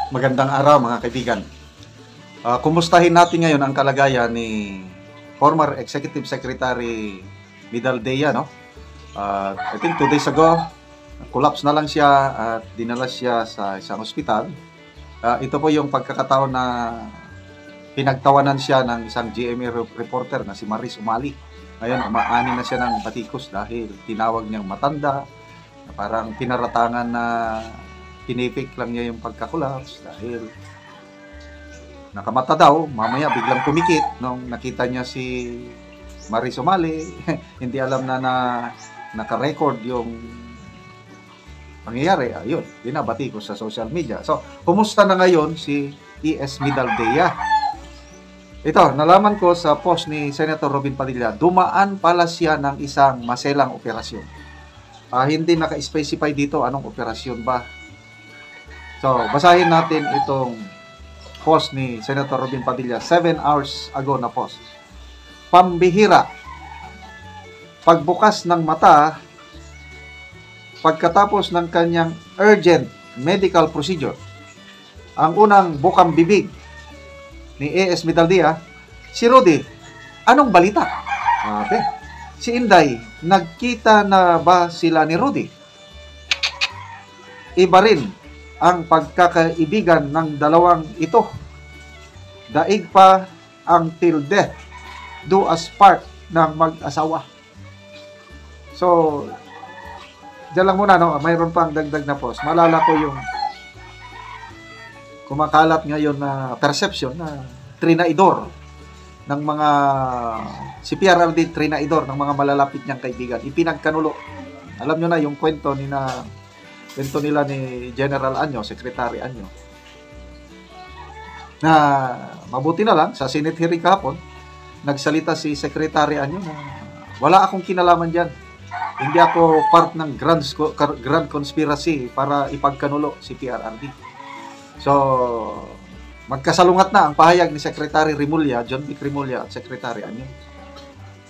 Magandang araw mga kaibigan. Kumustahin natin ngayon ang kalagayan ni former Executive Secretary Midaldea, no? I think 2 days ago, collapse na lang siya at dinala siya sa isang ospital. Ito po yung pagkakataon na pinagtawanan siya ng isang GMA reporter na si Maris Umali. Ngayon, umaani na siya ng batikos dahil tinawag niyang matanda, na parang pinaratangan na pinipik lang niya yung pagka-collapse dahil nakamata daw, mamaya biglang kumikit nung nakita niya si Maris Umali. Hindi alam na naka-record yung pangyayari. Ayun, binabati ko sa social media. So, kumusta na ngayon si E.S. Midaldea? Ito, nalaman ko sa post ni Senator Robin Padilla, dumaan pala siya ng isang maselang operasyon. Hindi naka-specify dito anong operasyon ba. So, basahin natin itong post ni Senator Robin Padilla, 7 hours ago na post. Pambihira. Pagbukas ng mata, pagkatapos ng kanyang urgent medical procedure, ang unang bukang bibig ni E.S. Midaldea, si Rudy, anong balita? Si Inday, nagkita na ba sila ni Rudy? Iba rin ang pagkakaibigan ng dalawang ito. Daig pa ang till death do us part ng mag-asawa. So, dyan lang muna, no? Mayroon pang dagdag na post. Malala ko yung kumakalat ngayon na perception na trinaidor ng mga si PRRD trinaidor ng mga malalapit niyang kaibigan. Ipinagkanulo. Alam nyo na yung kwento nila ni General Anyo, Secretary Anyo, na mabuti na lang sa Senate hearing kahapon, nagsalita si Secretary Anyo na wala akong kinalaman dyan. Hindi ako part ng grand conspiracy para ipagkanulo si PRRD. So, magkasalungat na ang pahayag ni Secretary Rimulya, John Vic Rimulya at Secretary Anyo.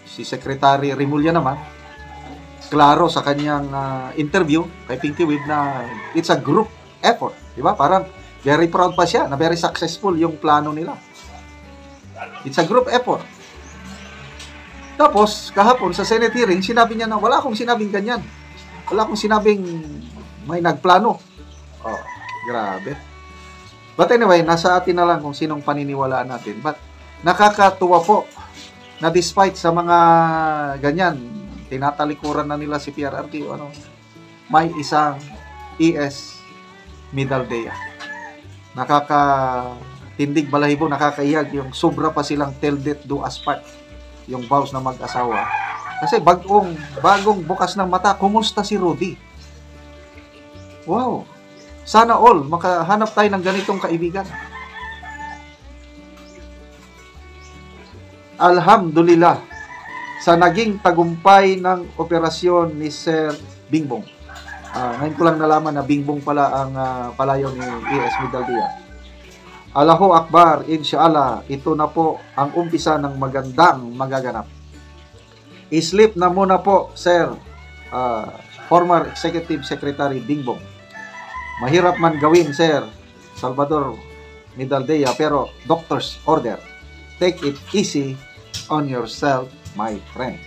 Si Secretary Rimulya naman, klaro sa kanyang interview kay Pinky Weed na it's a group effort. Diba? Parang very proud pa siya na very successful yung plano nila. It's a group effort. Tapos, kahapon sa Senate hearing, sinabi niya na wala akong sinabing ganyan. Wala akong sinabing may nagplano. Oh, grabe. But anyway, nasa atin na lang kung sinong paniniwalaan natin. But nakakatuwa po na despite sa mga ganyan, tinatalikuran na nila si PRRD, may isang E.S. Midaldea. Nakakatindig balahibo, nakakaiyag yung sobra pa silang till death do us part, yung vows na mag-asawa. Kasi bagong bukas ng mata, kumusta si Rudy? Wow! Sana all, makahanap tayo ng ganitong kaibigan. Alhamdulillah sa naging tagumpay ng operasyon ni Sir Bingbong. Ngayon ko lang nalaman na Bingbong pala ang palayo ni E.S. Midaldea. Allahu Akbar, inshallah, ito na po ang umpisa ng magandang magaganap. I-sleep na muna po, Sir, former Executive Secretary Bingbong. Mahirap man gawin, Sir Salvador Midaldea, pero doctor's order. Take it easy on yourself, my friend.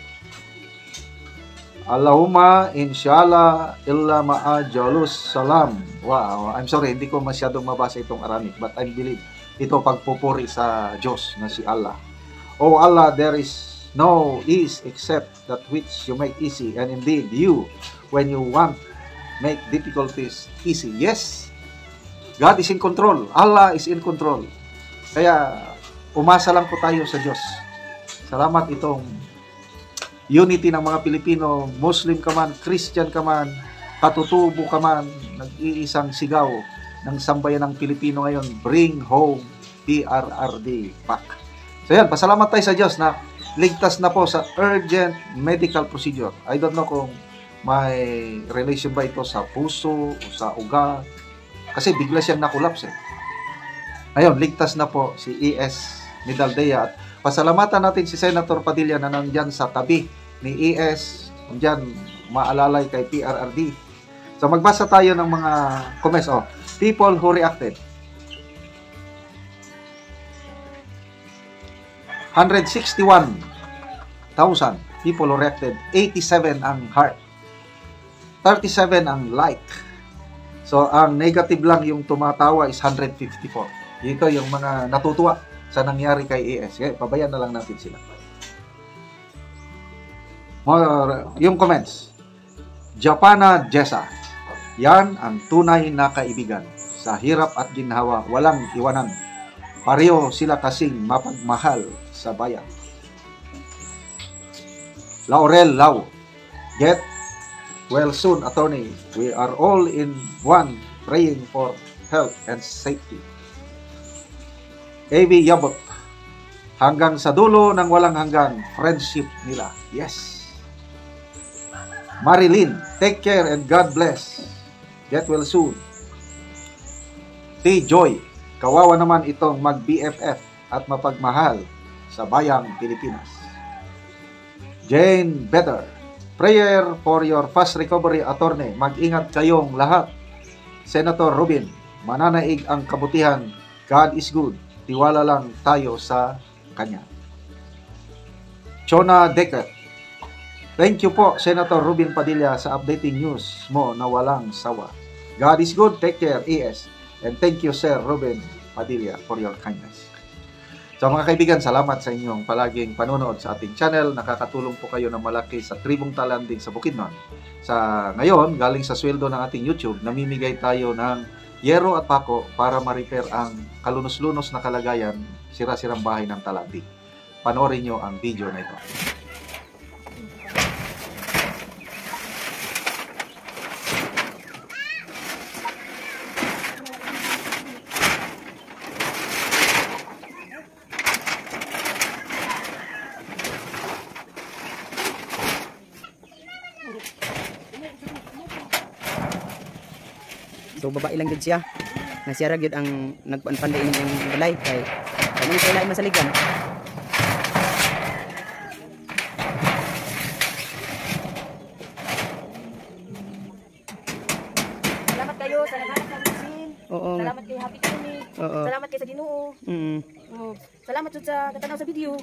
Allahumma inshallah illa ma'ajalus salam. Wow, I'm sorry, hindi ko masyadong mabasa itong Aramaic, but I believe ito pagpupuri sa Diyos na si Allah. Oh Allah, there is no ease except that which you make easy, and indeed you, when you want, make difficulties easy. Yes, God is in control. Allah is in control. Kaya umasa lang po tayo sa Diyos. Salamat itong unity ng mga Pilipino, Muslim ka man, Christian ka man, katutubo ka man, nag-iisang sigaw ng sambayan ng Pilipino ngayon, bring home PRRD PAC. So yan, pasalamat tayo sa Diyos na ligtas na po sa urgent medical procedure. I don't know kung may relation ba ito sa puso o sa ugat, kasi bigla siyang nakulaps eh. Ayun, ligtas na po si E.S. Midaldea at pasalamatan natin si Senator Padilla na nandyan sa tabi ni E.S. Nandyan maalalay kay PRRD. So magbasa tayo ng mga comments. People who reacted. 161,000 people who reacted. 87 ang heart. 37 ang like. So, ang negative lang yung tumatawa is 154. Ito yung mga natutuwa sa nangyari kay AS. Okay, pabayaan na lang natin sila. Yung comments. Japana Jessa. Yan ang tunay na kaibigan. Sa hirap at ginhawa, walang iwanan. Pareho sila kasing mapagmahal sa bayan. Laurel Lau. Get well soon, attorney. We are all in one praying for health and safety. A.V. Yabot. Hanggang sa dulo ng walang hanggang friendship nila. Yes. Marilyn, take care and God bless. Get well soon. T. Joy, kawawa naman itong mag-BFF at mapagmahal sa bayang Pilipinas. Jane Better, prayer for your fast recovery, attorney. Mag-ingat kayong lahat. Senator Rubin, mananaig ang kabutihan. God is good. Tiwala lang tayo sa Kanya. Chona Decker, thank you po, Senator Rubin Padilla, sa updating news mo na walang sawa. God is good. Take care, AS. And thank you, Sir Rubin Padilla, for your kindness. So mga kaibigan, salamat sa inyong palaging panonood sa ating channel. Nakakatulong po kayo ng malaki sa Tribong Talanding sa Bukidnon. Sa ngayon, galing sa sweldo ng ating YouTube, namimigay tayo ng yero at pako para ma-repair ang kalunos-lunos na kalagayan, sira-sirang bahay ng Talanding. Panoorin nyo ang video na ito. So babae lang gid siya. Na siya ra gyud ang nagpanpanday ning balay kay kani sa lain masaligan. Salamat kayo sa naghanap ng vaccine. Oo. Salamat kay Happy Clinic. Oo. Salamat kay sa Ginoo. Salamat jud sa katanaw sa video.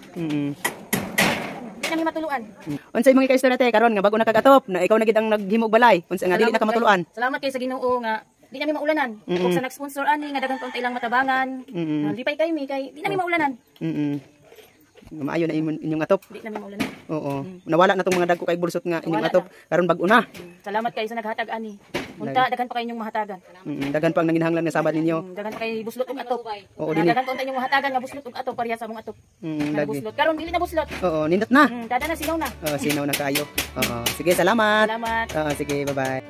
Di namin matuluan. Unsay mga kaistorya te karon nga bago nakagatop na ikaw na gid ang naghimog balay unsa nga dili na ka matuluan. Salamat kay sa Ginoo nga di namin maulanan. Ug sa nag-sponsor ani nga daghang taon ilang matabangan. Lipay kay mi kay di namin maulanan. Maayo na inyong atop. Di namin maulanan. Oo. Nawala na tong mga dagko kay bulsot nga inyong atop karon bag-o na. Salamat kay sa naghatag ani. Unta daghan pa kay inyong mahatagan. Daghan pang nanginahanglan nga sabad ninyo. Daghan pa kay buslot ug atop. Oo, dili. Daghan pa untay inyong mahatagan nga buslot ug atop pareha sa among atop. Lagi. Buslot. Karon dili na buslot. Oo, nindot na. Dada na sinaw na. Sinaw na kayo. Oo. Sige, salamat. Salamat. Sige, bye-bye.